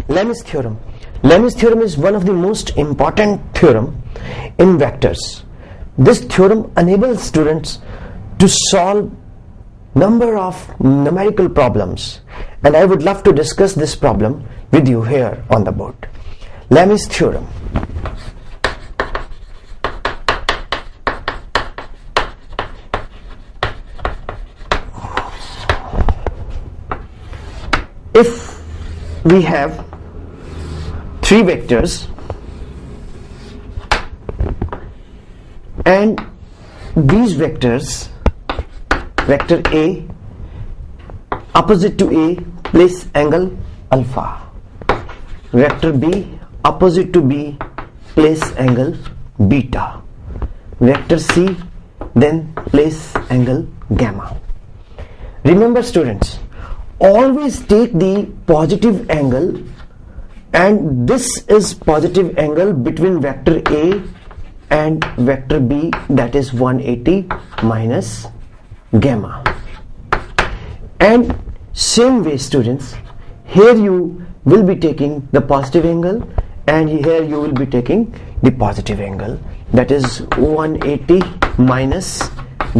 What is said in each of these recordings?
Lem's theorem. Lem's theorem is one of the most important theorem in vectors. This theorem enables students to solve number of numerical problems, and I would love to discuss this problem with you here on the board. Lem's theorem. If we have three vectors and these vectors, vector A opposite to A place angle alpha, vector B opposite to B place angle beta, vector C then place angle gamma. Remember students, always take the positive angle, and this is positive angle between vector A and vector B, that is 180 minus gamma. And same way students, here you will be taking the positive angle and here you will be taking the positive angle, that is 180 minus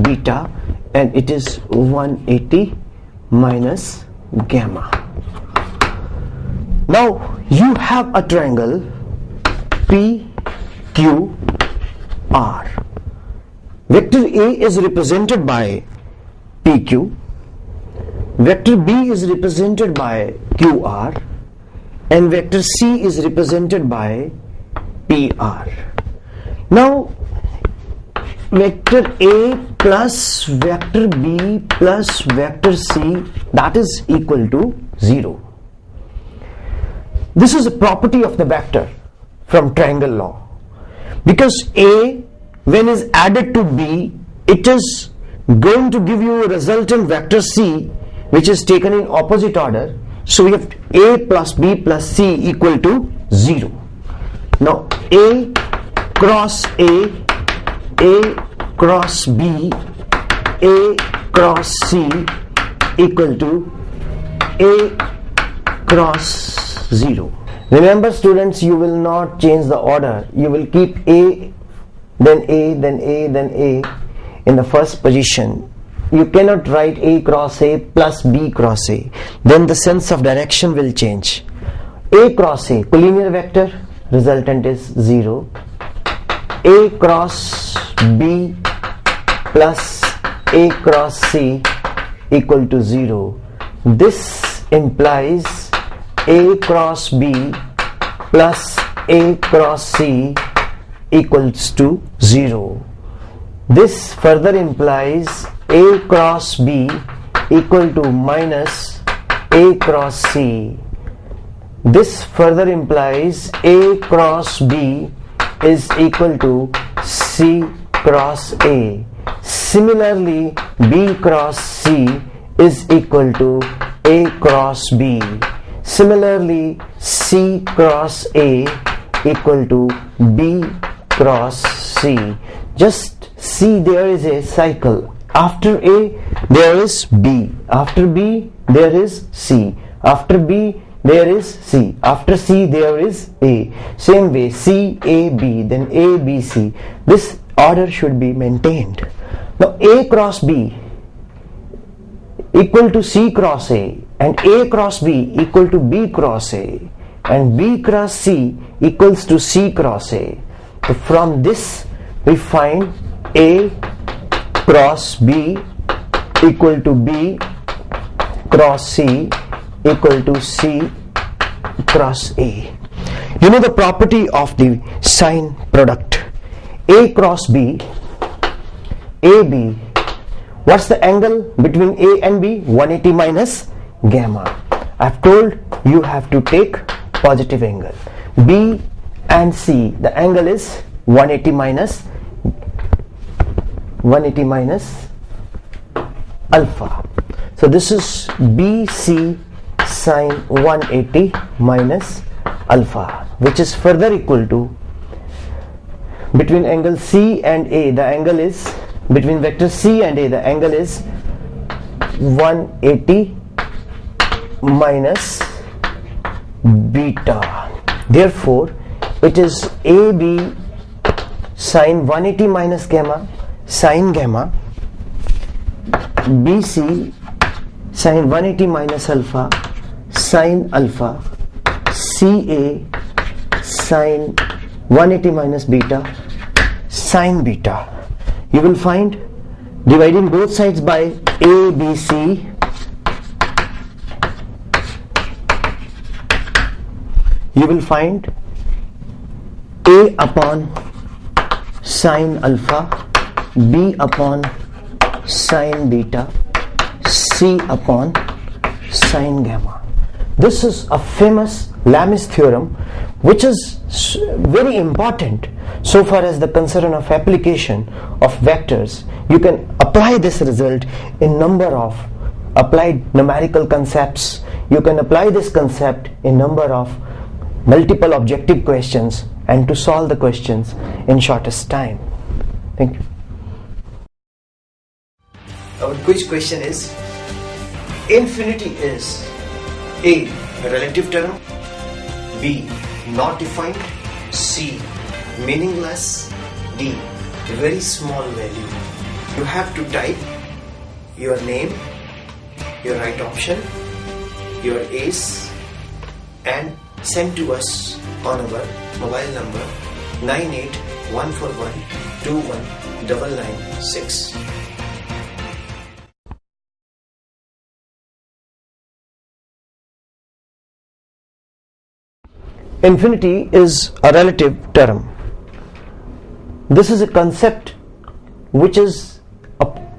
beta, and it is 180 minus gamma. Now you have a triangle PQR. Vector A is represented by PQ, vector B is represented by QR, and vector C is represented by PR. Now vector A plus vector B plus vector C, that is equal to 0. This is a property of the vector from triangle law, because A when is added to B, it is going to give you a resultant vector C which is taken in opposite order. So we have A plus B plus C equal to 0. Now A cross A cross B, A cross C equal to A cross 0. Remember students, you will not change the order. You will keep A, then A, then A, then A in the first position. You cannot write A cross A plus B cross A. Then the sense of direction will change. A cross A, collinear vector, resultant is 0. A cross B plus A cross C equal to 0. This implies A cross B plus A cross C equals to 0. This further implies A cross B equal to minus A cross C. This further implies A cross B is equal to C cross A. Similarly, B cross C is equal to A cross B. Similarly, C cross A equal to B cross C. Just see, there is a cycle. After A there is B, after B there is C, after B there is C, after C there is A. Same way, C, A, B, then A, B, C. This order should be maintained. Now A cross B equal to C cross A, and A cross B equal to B cross A, and B cross C equals to C cross A. So from this we find A cross B equal to B cross C equal to C cross A. You know the property of the sign product. A cross B, AB, what's the angle between A and B? 180 minus gamma. I've told you have to take positive angle. B and C, the angle is 180 minus 180 minus alpha. So this is BC sine 180 minus alpha, which is further equal to, between angle C and A, the angle is, between vector C and A, the angle is 180 minus beta. Therefore it is AB sine 180 minus gamma sine gamma, BC sine 180 minus alpha sine alpha, CA sine 180 minus beta sine beta. You will find, dividing both sides by ABC, you will find A upon sine alpha, B upon sine beta, C upon sine gamma. This is a famous Lamis theorem, which is very important so far as the concern of application of vectors. You can apply this result in number of applied numerical concepts. You can apply this concept in number of multiple objective questions and to solve the questions in shortest time. Thank you. Our quiz question is: infinity is A, a relative term, B, not defined, C, meaningless, D, a very small value. You have to type your name, your right option, your ace, and send to us on our mobile number 9814121996. Infinity is a relative term. This is a concept which is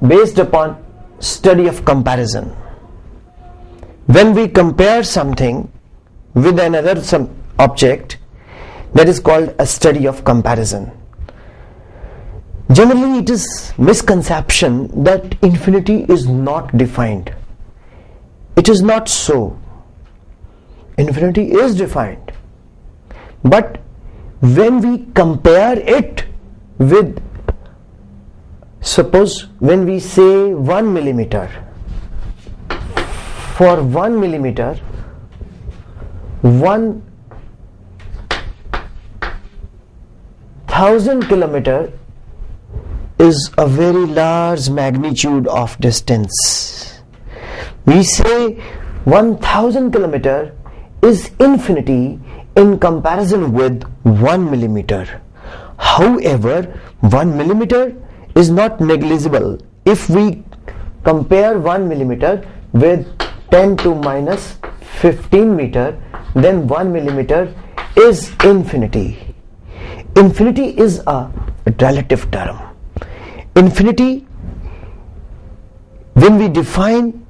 based upon study of comparison. When we compare something with another object, that is called a study of comparison. Generally, it is misconception that infinity is not defined. It is not so. Infinity is defined. But when we compare it with, suppose when we say 1 millimeter, for 1 millimeter, 1000 kilometer is a very large magnitude of distance. We say 1000 kilometer is infinity in comparison with 1 millimeter. However, 1 millimeter is not negligible. If we compare 1 millimeter with 10 to minus 15 meter, then 1 millimeter is infinity. Infinity is a relative term. Infinity, when we define,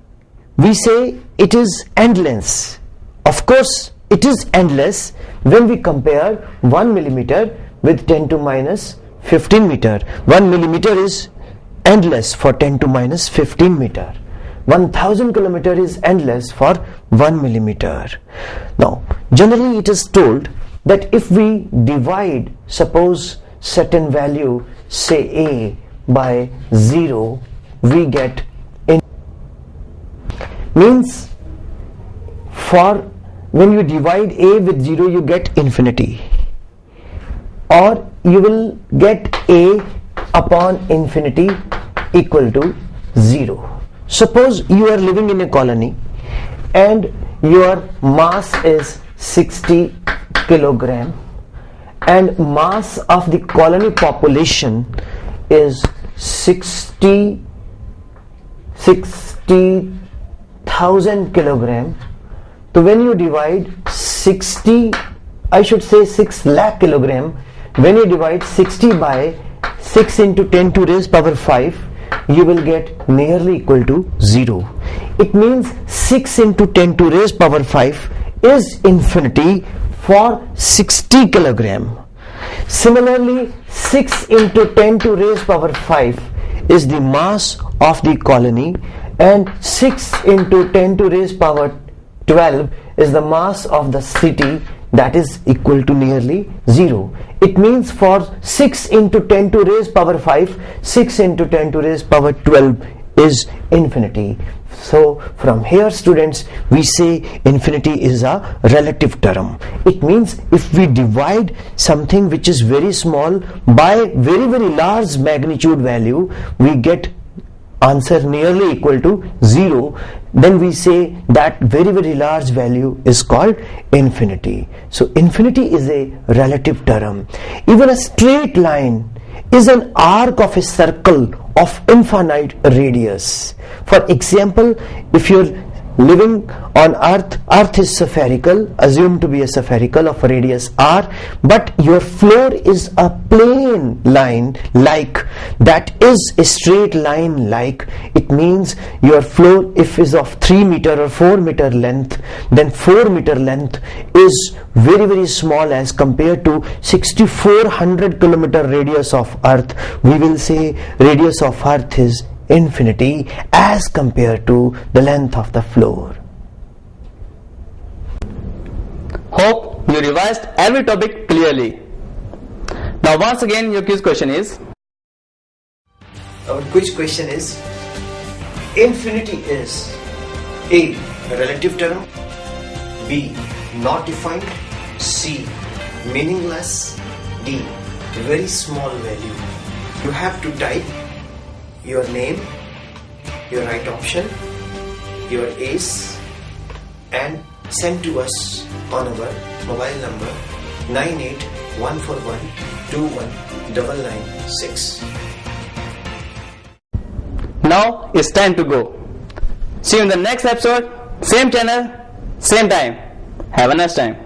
we say it is endless. Of course, it is endless when we compare 1 millimeter with 10 to minus 15 meter. 1 millimeter is endless for 10 to minus 15 meter. 1000 kilometer is endless for 1 millimeter. Now, generally it is told that if we divide, suppose certain value, say A, by 0, we get means for when you divide A with 0, you get infinity, or you will get A upon infinity equal to 0. Suppose you are living in a colony and your mass is 60 kilogram and mass of the colony population is 60,000 kilogram. So when you divide 6 lakh kilogram, when you divide 60 by 6 into 10 to raise power 5, you will get nearly equal to 0. It means 6 into 10 to raise power 5 is infinity for 60 kilogram. Similarly, 6 into 10 to raise power 5 is the mass of the colony, and 6 into 10 to raise power 12 is the mass of the city, that is equal to nearly 0. It means for 6 into 10 to raise power 5, 6 into 10 to raise power 12 is infinity. So from here, students, we say infinity is a relative term. It means if we divide something which is very small by very large magnitude value, we get answer nearly equal to 0. Then we say that very large value is called infinity. So infinity is a relative term. Even a straight line is an arc of a circle of infinite radius. For example, if you're living on earth is spherical, assumed to be a spherical of radius r, but your floor is a plane line, like that is a straight line, like it means your floor, if is of 3 meter or 4 meter length, then 4 meter length is very small as compared to 6400 kilometer radius of earth. We will say radius of earth is infinity as compared to the length of the floor. Hope you revised every topic clearly. Now once again your quiz question is, our quiz question is, infinity is A, relative term, B, not defined, C, meaningless, D, very small value. You have to type your name, your right option, your ace, and send to us on our mobile number 9814121996. now it's time to go. See you in the next episode, same channel, same time. Have a nice time.